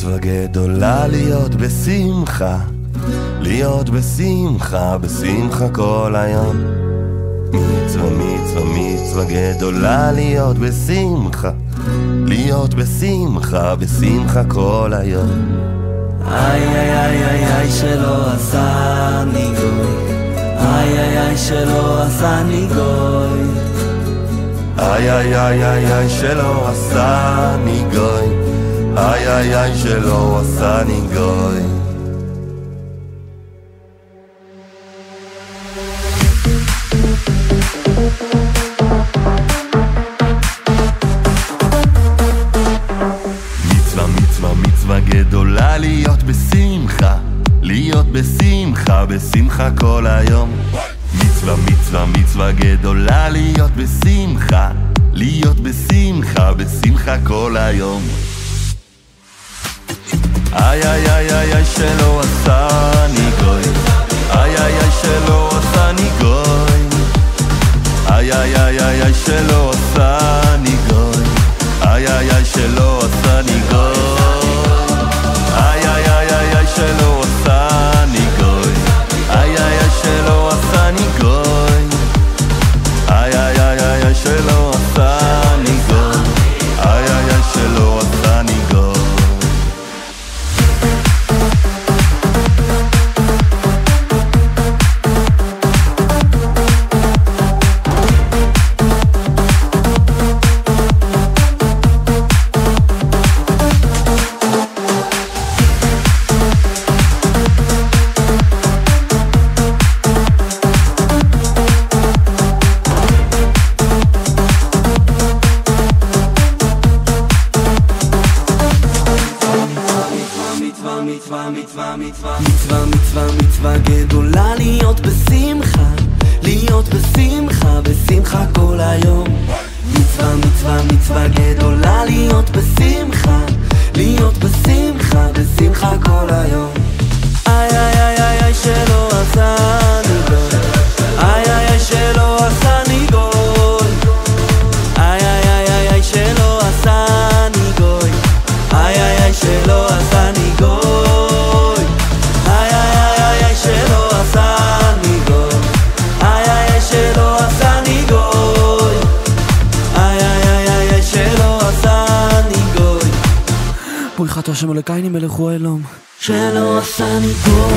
מצווה גדולה להיות בשמחה, להיות בשמחה, בשמחה כל היום. מצווה, מצווה, מצווה גדולה להיות בשמחה, להיות בשמחה, בשמחה כל היום. איי איי איי איי איי שלא עשני גוי, איי איי איי שלא עשני גוי, איי איי איי איי איי שלא עשני גוי, איי איי איי שלא עשני גוי. מצווה, מצווה, מצווה גדולה להיות בשמחה, להיות בשמחה, בשמחה כל היום. מצווה, מצווה, מצווה גדולה להיות בשמחה, להיות בשמחה, בשמחה כל היום. איי איי איי איי איי שלא עשני גוי, איי איי איי שלא עשני גוי, איי איי איי איי איי שלא עשני גוי, איי איי איי שלא עשני גוי, איי איי איי איי איי שלא עשני גוי, איי איי איי שלא עשני גוי, איי איי איי איי איי שלא עשני גוי, איי איי איי שלא עשני גוי. מצווה, מצווה, מצווה גדולה להיות בשמחה, להיות בשמחה, בשמחה כל היום. מצווה, מצווה, מצווה גדולה להיות בשמחה, להיות בשמחה, בשמחה כל היום. איי איי איי איי איי שלא עשני גוי, איי איי איי שלא עשני גוי, איי איי איי איי איי שלא עשני גוי, איי איי איי שלא עשני גוי, ברכת השם אלוקינו מלך הוא העולם, שלא עשני גוי.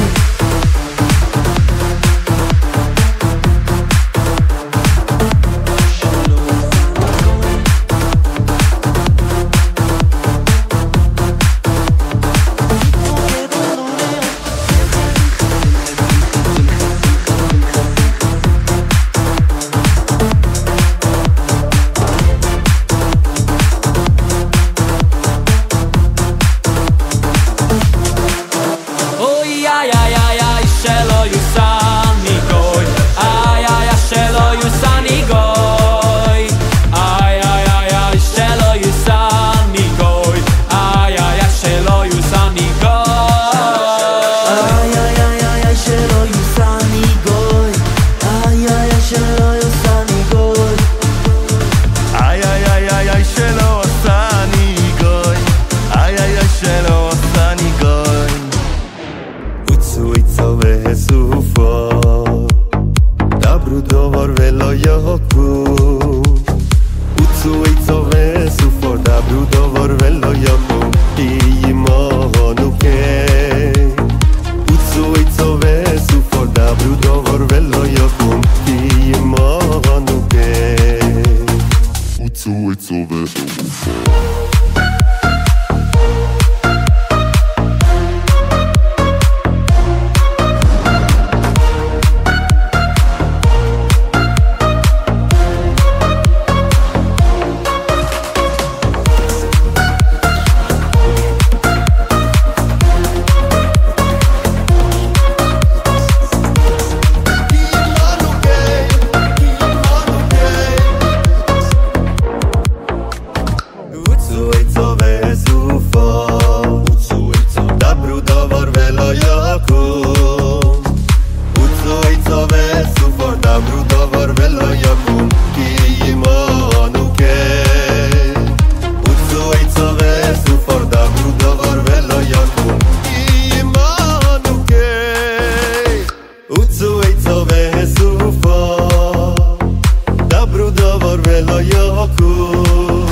ולא יקום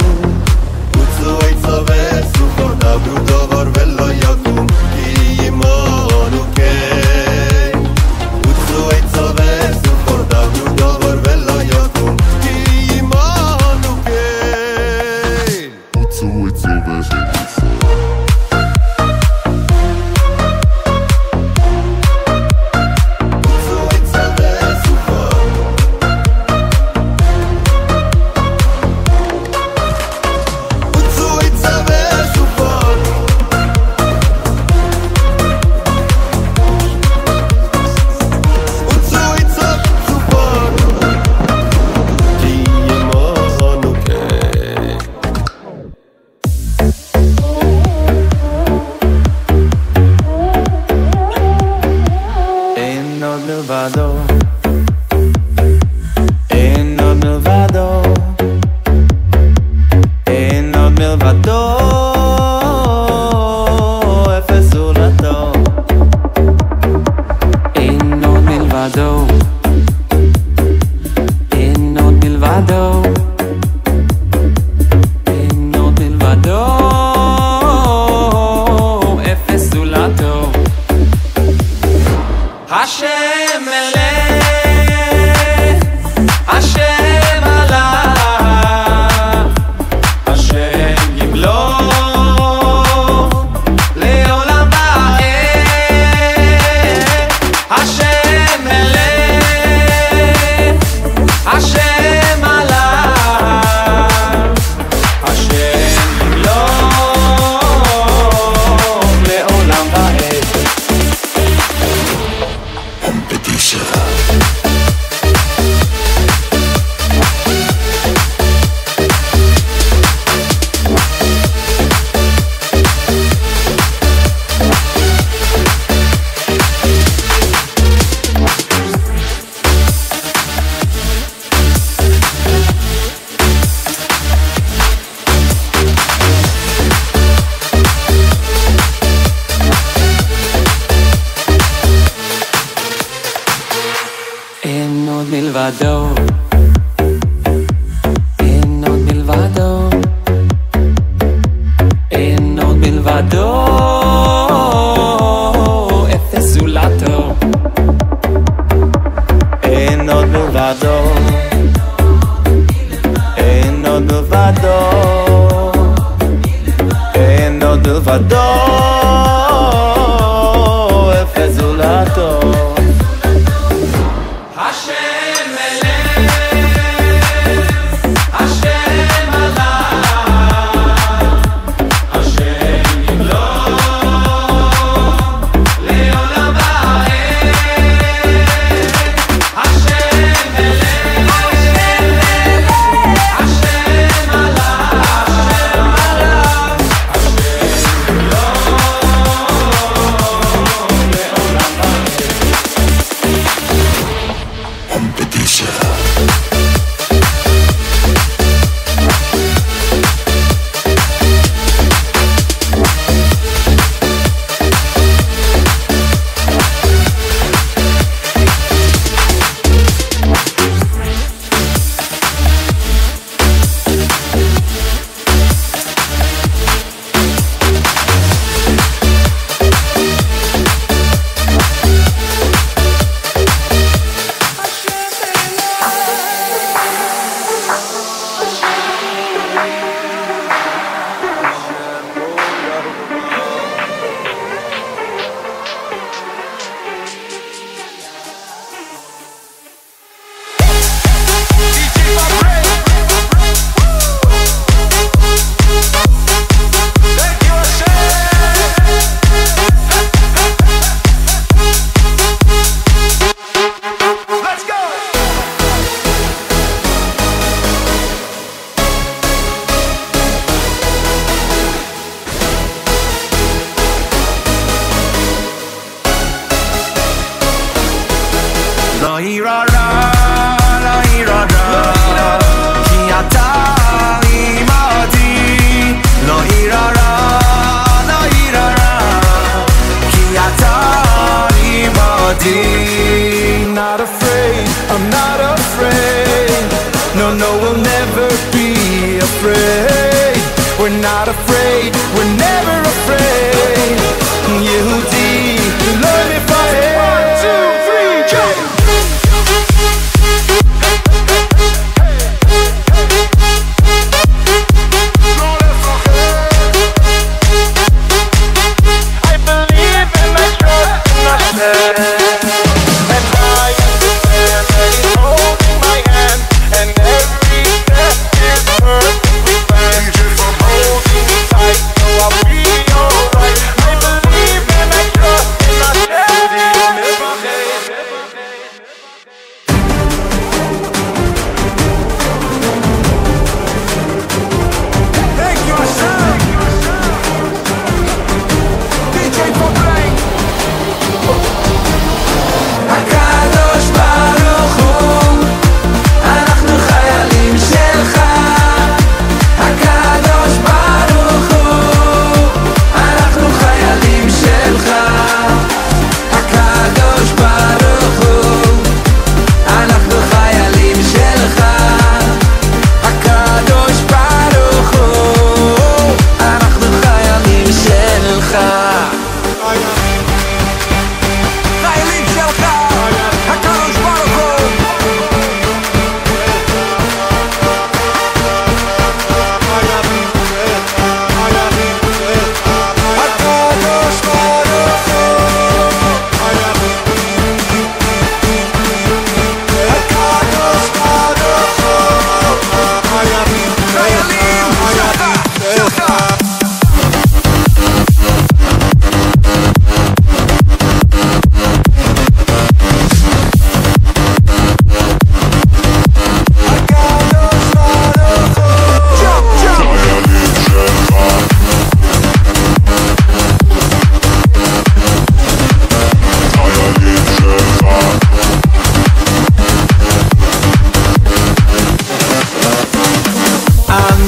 הוצאו עצה וסוכו דברו דבר ולא יקום כי עמנו כן הוצאו עצה וסוכו דברו דבר ולא יקום כי עמנו כן הוצאו עצה וסוכו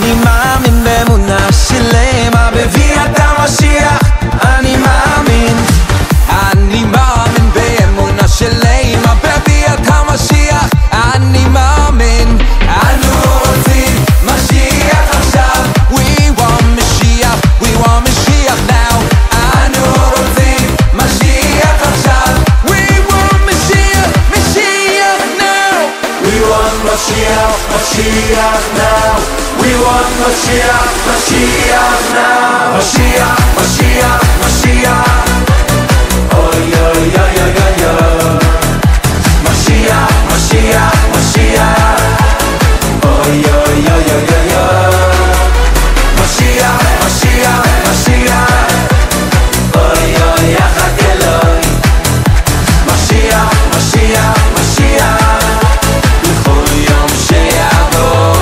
אני מאמין באמונה שלמה בביאת המשיח. אני מאמין באמונה שלמה בביאת המשיח. אני מאמין, אנו רוצים משיח עכשיו. We want Mashiach, we want Mashiach now. אנו רוצים משיח עכשיו. We want Mashiach, Mashiach now. We want Mashiach, Mashiach now. We want Mashiach, Mashiach now. Mashiach, Mashiach, Mashiach. Oy, oy, oy, oy, oy, oy. Mashiach, Mashiach, Mashiach. Oy, oy, oy, oy, oy, oy. Mashiach, Mashiach, Mashiach. Oy, oy, yachak Eloi. Mashiach, Mashiach, Mashiach. לכל יום שיבוא.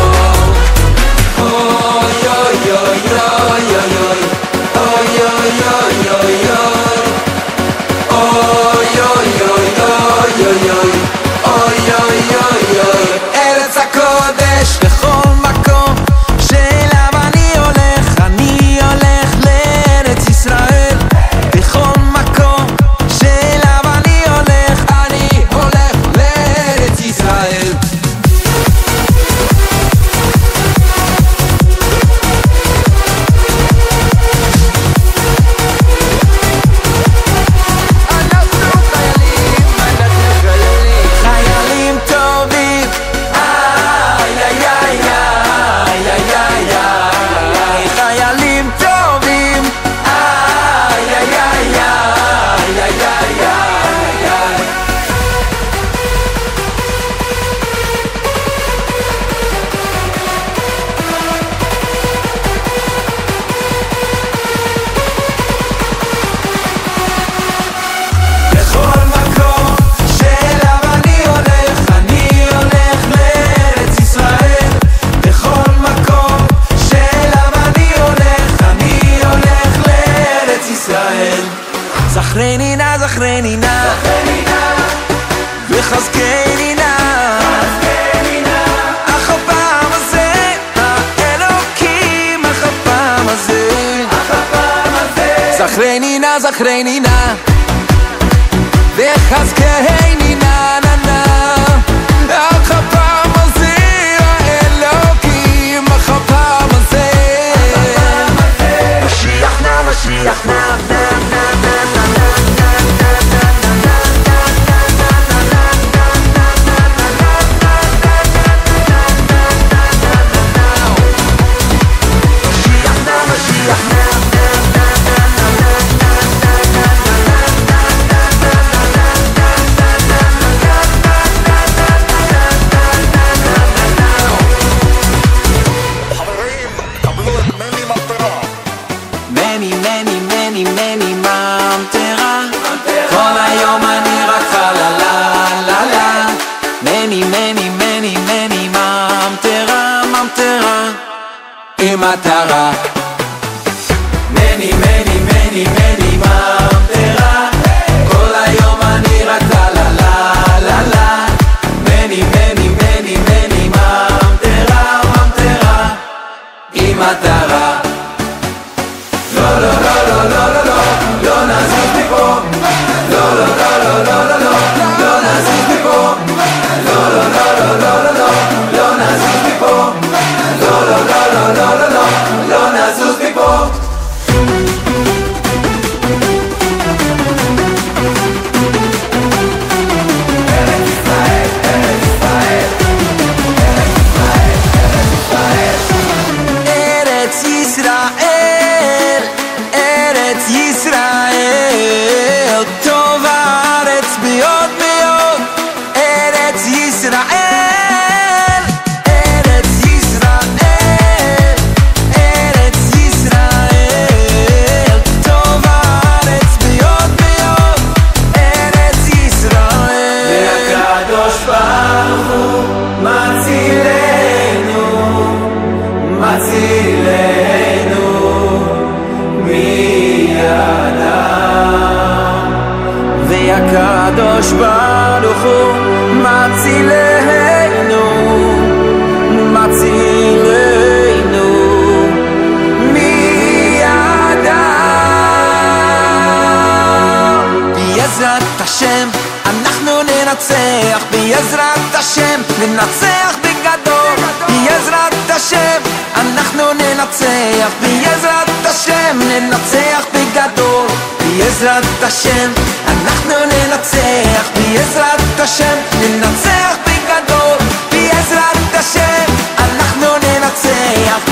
אוי, אוי, אוי, אוי, אוי, אוי. אוי, אוי, אוי, אוי, אוי. אוי, אוי, אוי, אוי, אוי, אוי. אוי, אוי, אוי, אוי. ארץ הקודש בכל מקום שאליו אני הולך לארץ ישראל. בכל מקום שאליו אני הולך לארץ ישראל. חיילים טובים, איי איי איי איי איי איי איי. חיילים טובים, איי איי איי איי איי איי איי. בכל מקום שאליו אני הולך לארץ ישראל. בכל מקום שאליו אני הולך לארץ ישראל. זכרני נא, זכרני נא, וחזקני נא, אך הפעם הזה, האלוקים, אך הפעם הזה. זכרני נא, זכרני נא, וחזקני נא נא נא, אך הפעם הזה, האלוקים, אך הפעם הזה. משיח נא, משיח נא, נא נא נא נא נא. מני מני מני מני ממטרה, כל היום אני רק לה לה לה לה. מני מני מני מני ממטרה, ממטרה עם מטרה. מני מני מני מני ממטרה, כל היום אני רק לה לה לה לה. מני מני מני מני ממטרה, ממטרה עם מטרה. לא לא לא לא לא לא לא, לא נזוז מפה. לא לא לא לא לא לא לא, לא נזוז מפה. לא לא לא לא לא לא לא, לא נזוז מפה. לא לא לא לא לא לא לא, לא נזוז מפה. ארץ ישראל, ארץ ישראל, טוב הארץ מאוד מאוד. ארץ ישראל, ארץ ישראל, ארץ ישראל, טוב הארץ מאוד מאוד. ארץ ישראל. והקדוש ברוך הוא מצילנו, מצילנו מידם. והקדוש ברוך הוא מצילנו, מצילנו אנחנו ננצח בעזרת השם, ננצח בגדול בעזרת השם, אנחנו ננצח בעזרת השם, ננצח בגדול בעזרת השם, אנחנו ננצח